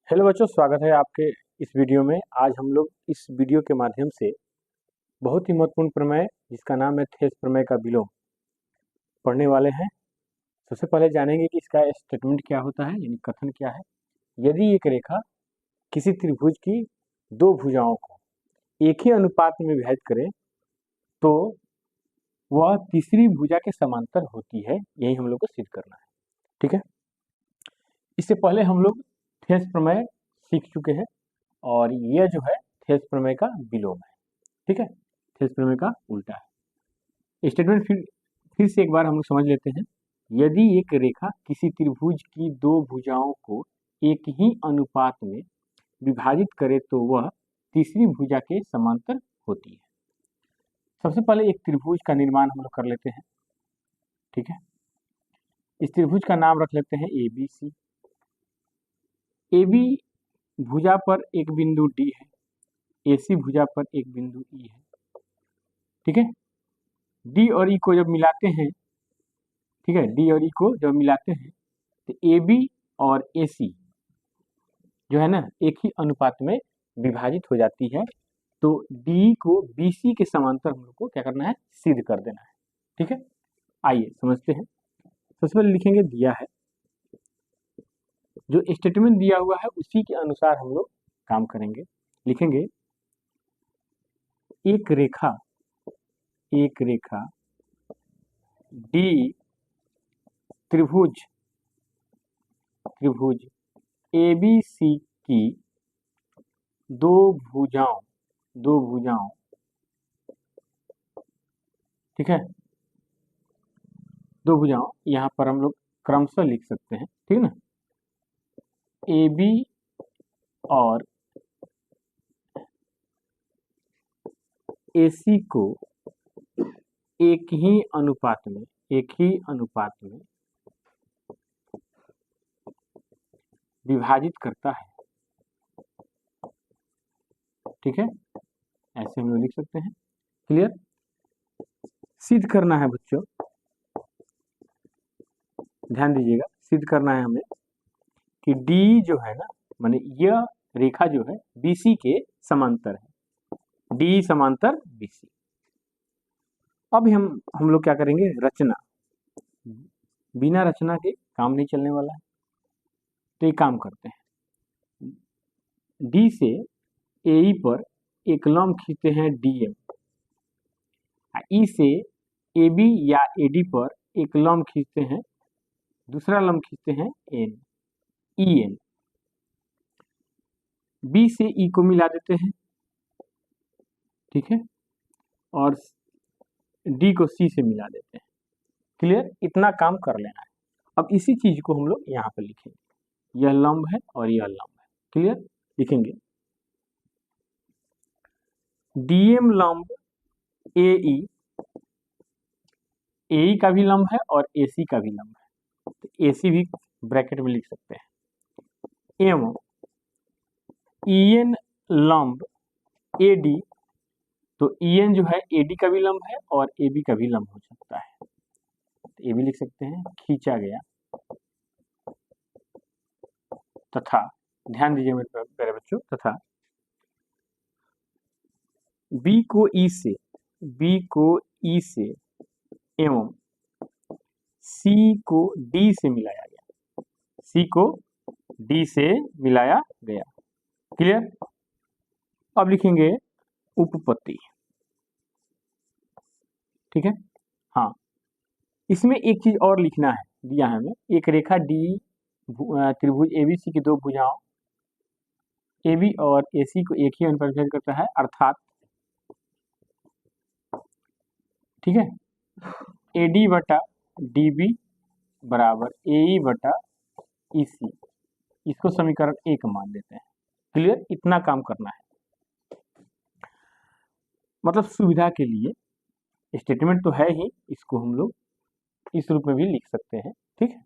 Hello बच्चों, स्वागत है आपके इस वीडियो में। आज हम लोग इस वीडियो के माध्यम से बहुत ही महत्वपूर्ण प्रमेय जिसका नाम है थेस प्रमेय का विलोम पढ़ने वाले हैं। सबसे पहले जानेंगे कि इसका स्टेटमेंट क्या होता है, यानी कथन क्या है। यदि एक रेखा किसी त्रिभुज की दो भुजाओं को एक ही अनुपात में विभाजित करे तो वह तीसरी भुजा के समांतर होती है। यही हम लोग को सिद्ध करना है। ठीक है, इससे पहले हम लोग थेस प्रमेय सीख चुके हैं और यह जो है थेस प्रमेय का विलोम है। ठीक है, थेस प्रमेय का उल्टा है। स्टेटमेंट फिर से एक बार हम लोग समझ लेते हैं। यदि एक रेखा किसी त्रिभुज की दो भुजाओं को एक ही अनुपात में विभाजित करे तो वह तीसरी भुजा के समांतर होती है। सबसे पहले एक त्रिभुज का निर्माण हम लोग कर लेते हैं। ठीक है, इस त्रिभुज का नाम रख लेते हैं ABC। AB भुजा पर एक बिंदु D है, AC भुजा पर एक बिंदु E है। ठीक है, D और E को जब मिलाते हैं, ठीक है, D और E को जब मिलाते हैं तो AB और AC जो है ना एक ही अनुपात में विभाजित हो जाती है। तो D को BC के समांतर हम लोग को क्या करना है, सिद्ध कर देना है। ठीक है, आइए समझते हैं। सबसे पहले लिखेंगे दिया है, जो स्टेटमेंट दिया हुआ है उसी के अनुसार हम लोग काम करेंगे। लिखेंगे एक रेखा D त्रिभुज ABC की दो भुजाओं ठीक है, दो भुजाओं यहाँ पर हम लोग क्रमशः लिख सकते हैं। ठीक है ना, AB और AC को एक ही अनुपात में विभाजित करता है। ठीक है, ऐसे हम लोग लिख सकते हैं। क्लियर, सिद्ध करना है बच्चों, ध्यान दीजिएगा। सिद्ध करना है हमें कि D जो है ना, माने यह रेखा जो है BC के समांतर है, D समांतर BC। अब हम लोग क्या करेंगे, रचना। बिना रचना के काम नहीं चलने वाला है, तो एक काम करते हैं। D से AE पर एक लंब खींचते हैं DM, E से AB या AD पर एक लंब खींचते हैं, दूसरा लंब खींचते हैं EN। B से E को मिला देते हैं, ठीक है, और D को C से मिला देते हैं। क्लियर, इतना काम कर लेना है। अब इसी चीज को हम लोग यहाँ पर लिखेंगे, यह लंब है और यह लंब है। क्लियर, लिखेंगे DM लंब AE का भी लंब है और AC का भी लंब है, तो AC भी ब्रैकेट में लिख सकते हैं। एवं EN लंब AD, तो EN जो है AD का भी लंब है और AB का भी लंब हो सकता है, तो ये भी लिख सकते हैं। खींचा गया तथा, ध्यान दीजिए मेरे बच्चों, तथा B को E से एवं C को D से मिलाया गया। क्लियर, अब लिखेंगे उपपत्ति। ठीक है, हाँ, इसमें एक चीज और लिखना है, दिया है हमें। एक रेखा D त्रिभुज ABC की दो भुजाओं AB और AC को एक ही अनुपात में विभाजित करता है, अर्थात ठीक है, AD बटा DB बराबर AE बटा EC, इसको समीकरण 1 मान लेते हैं। क्लियर, इतना काम करना है। मतलब सुविधा के लिए स्टेटमेंट तो है ही, इसको हम लोग इस रूप में भी लिख सकते हैं। ठीक है,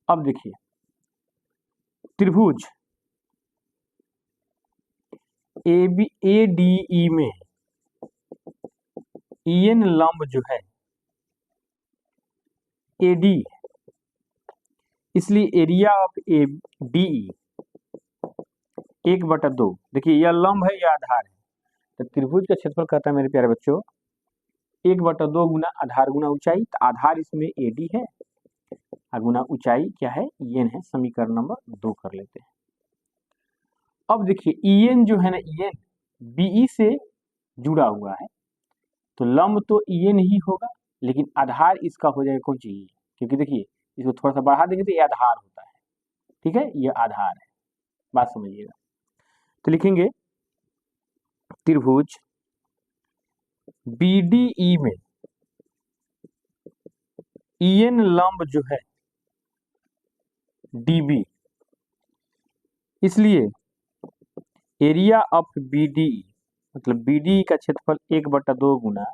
अब देखिए त्रिभुज ADE में EN लंब जो है AD, इसलिए एरिया ऑफ DE 1/2। देखिए यह लंब है, यह आधार है, तो त्रिभुज का क्षेत्रफल कहता है मेरे प्यारे बच्चों 1/2 गुना आधार गुना ऊंचाई। तो आधार इसमें AD है और गुना ऊंचाई क्या है, EN है। समीकरण नंबर 2 कर लेते हैं। अब देखिए EN जो है ना, EN BE से जुड़ा हुआ है, तो लंब तो EN ही होगा, लेकिन आधार इसका हो जाएगा कौन चाहिए, क्योंकि देखिए इसको थोड़ा सा बढ़ा देंगे तो ये आधार होता है। ठीक है, ये आधार है, बात समझिएगा। तो लिखेंगे त्रिभुज BDE में EN लंब जो है DB, इसलिए एरिया ऑफ BDE मतलब BDE का क्षेत्रफल 1/2 गुना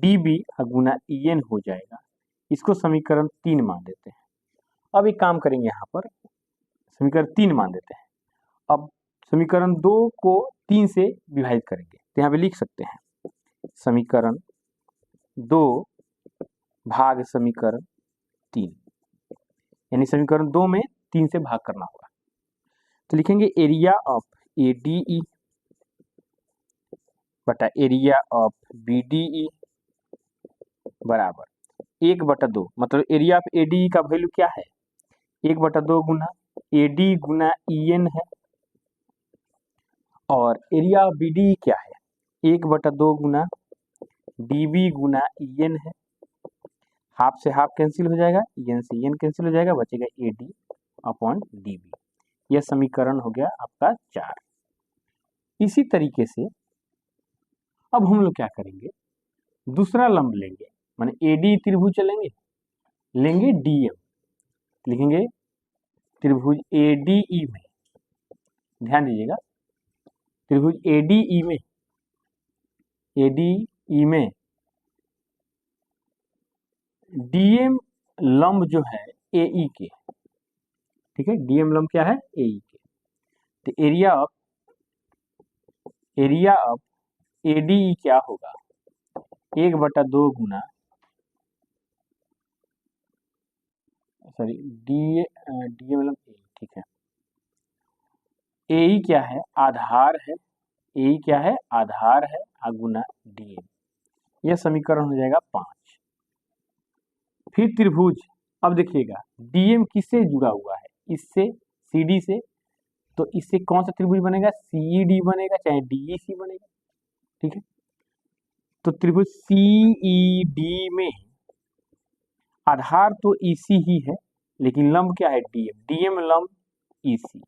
DB गुना EN हो जाएगा। इसको समीकरण 3 मान देते हैं। अब एक काम करेंगे, यहाँ पर समीकरण 3 मान देते हैं। अब समीकरण 2 को 3 से विभाजित करेंगे, तो यहाँ पे लिख सकते हैं समीकरण 2 भाग समीकरण 3, यानी समीकरण 2 में 3 से भाग करना होगा। तो लिखेंगे एरिया ऑफ ADE बटा एरिया ऑफ BDE बराबर 1/2। मतलब एरिया ऑफ ADE का वैल्यू क्या है, 1/2 गुना AD गुना EN है, और एरिया ऑफ BDE क्या है, 1/2 गुना DB गुना EN है। हाफ से हाफ कैंसिल हो जाएगा, EN से EN कैंसिल हो जाएगा, बचेगा AD अपॉन DB। यह समीकरण हो गया आपका 4। इसी तरीके से अब हम लोग क्या करेंगे, दूसरा लंब लेंगे, माने AD त्रिभुज चलेंगे, लेंगे DM, लिखेंगे त्रिभुज ADE में, ध्यान दीजिएगा त्रिभुज ADE में DM लंब जो है AE के, ठीक है, DM लंब क्या है, AE के। तो एरिया ऑफ ADE क्या होगा, 1/2 गुना DM लंब AE, ठीक है। AE क्या है, आधार है, AE क्या है, आधार है, गुना DM। यह समीकरण हो जाएगा 5। फिर त्रिभुज, अब देखिएगा DM किससे जुड़ा हुआ है, इससे CD से, तो इससे कौन सा त्रिभुज बनेगा, CED बनेगा, चाहे DEC बनेगा। ठीक है, तो त्रिभुज CED में आधार तो EC ही है, लेकिन लंब क्या है, DM लंब EC।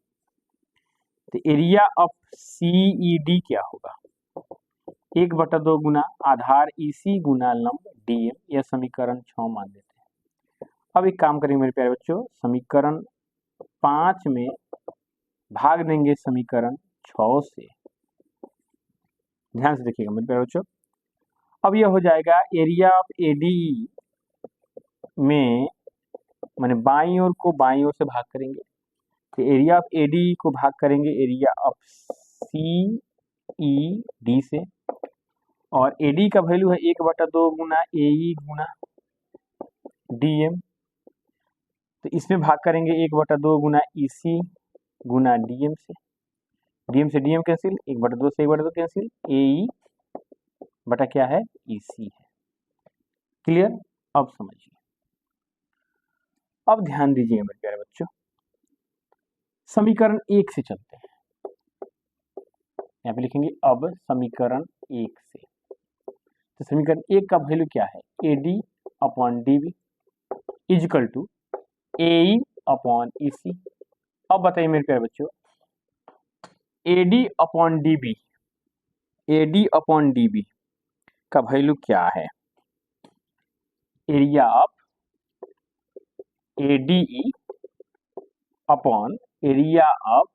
तो एरिया ऑफ CED क्या होगा, 1/2 गुना आधार EC गुना लंब DM। यह समीकरण 6 मान देते हैं। अब एक काम करेंगे मेरे प्यारे बच्चों, समीकरण 5 में भाग देंगे समीकरण 6 से। ध्यान से देखिएगा मेरे प्यारे बच्चों, अब यह हो जाएगा एरिया ऑफ ADE में, माने बाईं ओर को बाईं ओर से भाग करेंगे, तो एरिया ऑफ ADE को भाग करेंगे एरिया ऑफ CED से, और AD का वैल्यू है 1/2 गुना AE गुना DM, तो इसमें भाग करेंगे 1/2 गुना EC गुना DM से, DM से DM कैंसिल, 1/2 से 1/2 कैंसिल, AE बटा क्या है, EC है। क्लियर, अब समझिए। अब ध्यान दीजिए मेरे प्यारे बच्चों, समीकरण 1 से चलते हैं। यहाँ पे लिखेंगे अब समीकरण 1 से, तो समीकरण 1 का वैल्यू क्या है, AD upon DB is equal to AE upon EC। अब बताइए मेरे प्यारे बच्चों, AD अपॉन DB का वैल्यू क्या है, area of ADE upon area of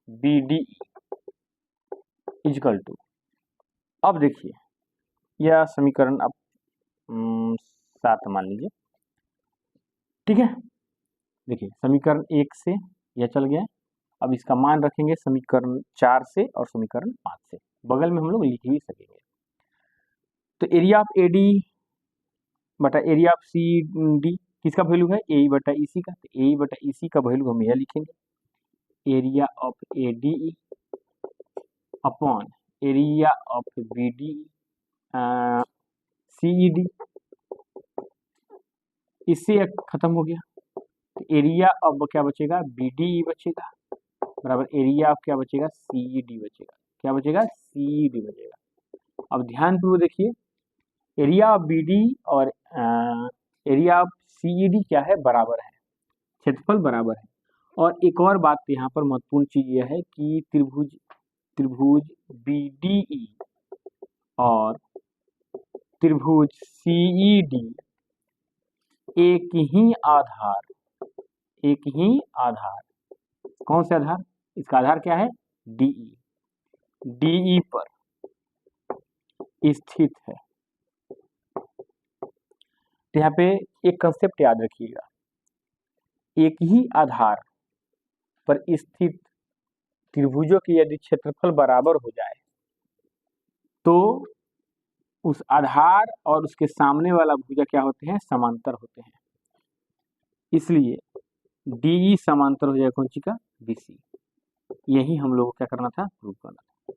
BDE is equal to, अब देखिए यह समीकरण अब 7 मान लीजिए। ठीक है, देखिए समीकरण 1 से यह चल गया, अब इसका मान रखेंगे समीकरण 4 से और समीकरण 5 से, बगल में हम लोग लिख भी सकेंगे। तो एरिया ऑफ AD बटा एरिया ऑफ CD किसका वैल्यू है, AE बटा EC का, तो AE बटा EC का वैल्यू हम यह लिखेंगे, area of ADE upon area of BDE CED, इससे खत्म हो गया। तो एरिया ऑफ क्या बचेगा, BDE बचेगा, बराबर एरिया ऑफ क्या बचेगा, CED बचेगा। क्या बचेगा, CED बचेगा। अब ध्यान पूर्वक देखिए, एरिया ऑफ BDE और एरिया ऑफ CED क्या है, बराबर है, क्षेत्रफल बराबर है। और एक और बात यहाँ पर महत्वपूर्ण चीज यह है कि त्रिभुज BDE और त्रिभुज CED एक ही आधार, कौन से आधार, इसका आधार क्या है, DE पर स्थित है। तो यहाँ पे एक कंसेप्ट याद रखिएगा, एक ही आधार पर स्थित त्रिभुजों की यदि क्षेत्रफल बराबर हो जाए तो उस आधार और उसके सामने वाला भुजा क्या होते हैं, समांतर होते हैं। इसलिए DE समांतर हो जाएगा कौन सी का, BC। यही हम लोगों को क्या करना था, प्रूव करना था।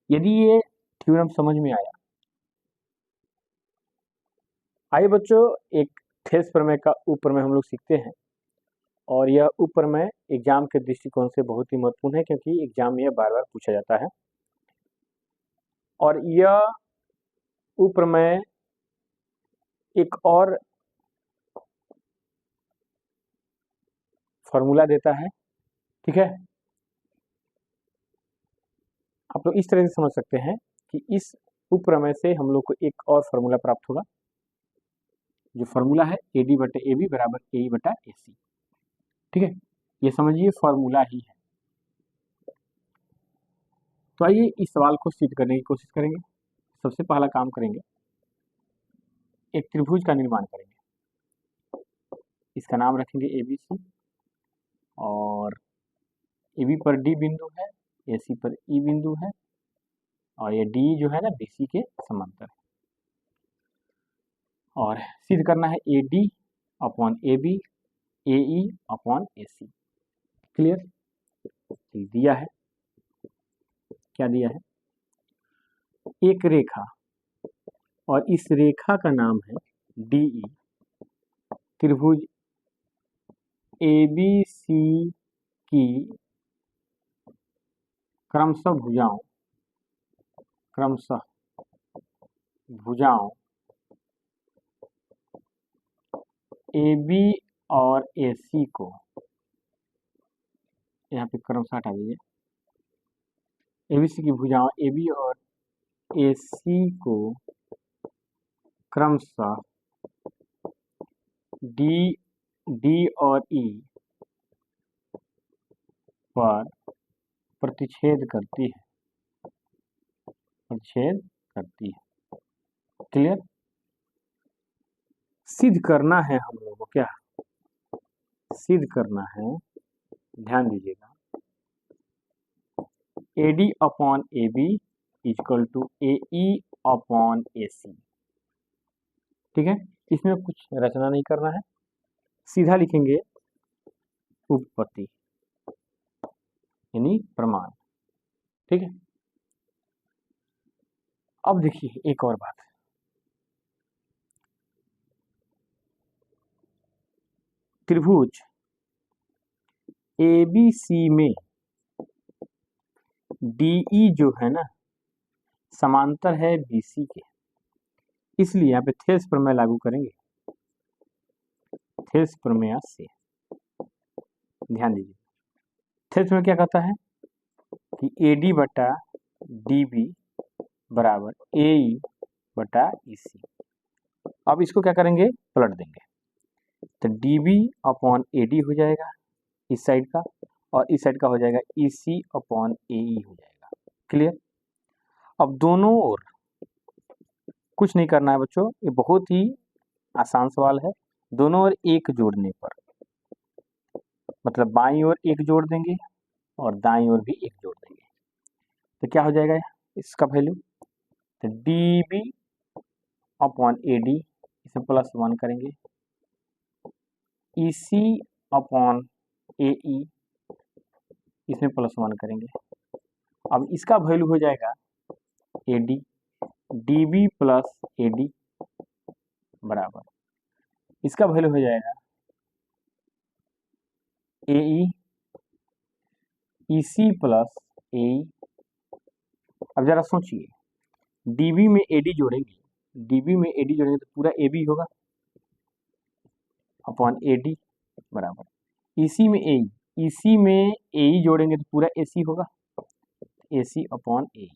यदि ये थ्योरम समझ में आया, आइए बच्चों एक थेस प्रमेय का उपप्रमेय हम लोग सीखते हैं। और यह उपप्रमेय एग्जाम के दृष्टिकोण से बहुत ही महत्वपूर्ण है, क्योंकि एग्जाम में यह बार बार पूछा जाता है। और यह उपप्रमेय एक और फॉर्मूला देता है, ठीक है। आप लोग इस तरह से समझ सकते हैं कि इस उपप्रमेय से हम लोग को एक और फॉर्मूला प्राप्त होगा, जो फॉर्मूला है AD/AB बराबर AE/AC, ठीक है। ये समझिए फॉर्मूला ही है। तो आइए इस सवाल को सिद्ध करने की कोशिश करेंगे। सबसे पहला काम करेंगे, एक त्रिभुज का निर्माण करेंगे। इसका नाम रखेंगे ABC, और AB पर D बिंदु है, AC पर E बिंदु है, और ये D जो है ना BC के समांतर है। और सिद्ध करना है AD/AB AE/AC। क्लियर, दिया है, क्या दिया है, एक रेखा, और इस रेखा का नाम है DE, त्रिभुज ABC की क्रमशः भुजाओं AB और AC को, यहाँ पे क्रमशः हटा दीजिए, ABC की भुजाओं AB और AC को क्रमशः D और E पर प्रतिच्छेद करती है। क्लियर, सिद्ध करना है हम लोगों को, क्या सिद्ध करना है, ध्यान दीजिएगा, AD/AB = AE/AC, ठीक है। इसमें कुछ रचना नहीं करना है, सीधा लिखेंगे उपपत्ति यानी प्रमाण, ठीक है। अब देखिए एक और बात, त्रिभुज ABC में DE जो है ना समांतर है BC के, इसलिए यहाँ पे थेस प्रमेय लागू करेंगे। थेस प्रमेय से ध्यान दीजिए, थेस में क्या कहता है कि AD/DB बराबर AE/EC। अब इसको क्या करेंगे, पलट देंगे, तो DB/AD हो जाएगा इस साइड का, और इस साइड का हो जाएगा EC/AE हो जाएगा। क्लियर, अब दोनों ओर कुछ नहीं करना है बच्चों, ये बहुत ही आसान सवाल है। दोनों ओर एक जोड़ने पर, मतलब बाईं ओर एक जोड़ देंगे और दाईं ओर भी एक जोड़ देंगे, तो क्या हो जाएगा इसका वैल्यू, तो DB/AD इसे +1 करेंगे, EC/AE इसमें +1 करेंगे। अब इसका वैल्यू हो जाएगा AD, DB प्लस AD बराबर, इसका वैल्यू हो जाएगा AE, EC प्लस AE। अब जरा सोचिए, DB में AD जोड़ेंगे, DB में AD जोड़ेंगे तो पूरा AB होगा अपॉन AD बराबर, EC में AE, EC में AE जोड़ेंगे तो पूरा AC होगा, AC अपॉन AE।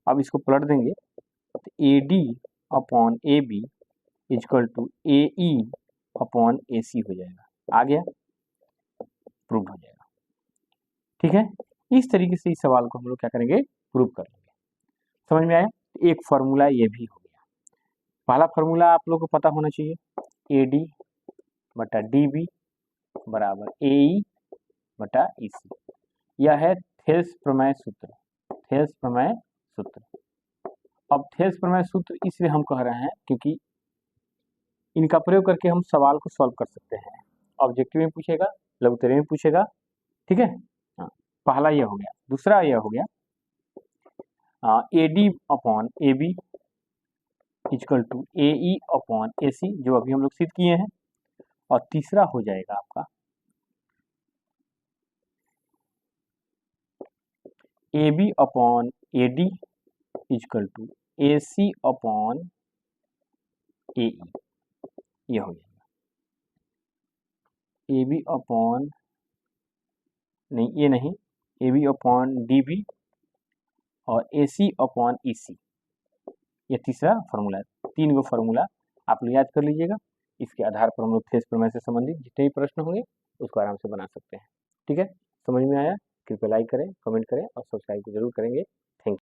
अब इसको पलट देंगे तो AD upon AB is equal to AE upon AC हो जाएगा। आ गया, प्रूव हो जाएगा। ठीक है, इस तरीके से इस सवाल को हम लोग क्या करेंगे, प्रूव कर लेंगे। समझ में आया? एक फार्मूला ये भी हो गया। पहला फार्मूला आप लोग को पता होना चाहिए, AD बटा DB बराबर AE बटा EC। यह है थेल्स प्रमेय सूत्र, थेल्स प्रमेय सूत्र। अब थेल्स प्रमेय सूत्र इसलिए हम कह रहे हैं क्योंकि इनका प्रयोग करके हम सवाल को सॉल्व कर सकते हैं। ऑब्जेक्टिव में पूछेगा, लघुत्तरी में पूछेगा। ठीक है, हाँ, पहला यह हो गया। दूसरा यह हो गया AD upon AB is equal to AE upon AC, जो अभी हम लोग सिद्ध किए हैं। और तीसरा हो जाएगा आपका AB upon AD is equal to AC upon AE, यह हो जाएगा। AB अपॉन नहीं, ये नहीं, AB अपॉन DB और AC अपॉन EC, यह तीसरा फार्मूला है। 3 गो फार्मूला आप लोग याद कर लीजिएगा। इसके आधार पर हम लोग थेल्स प्रमेय से संबंधित जितने भी प्रश्न होंगे उसको आराम से बना सकते हैं। ठीक है, समझ में आया? कृपया लाइक करें, कमेंट करें और सब्सक्राइब जरूर करेंगे।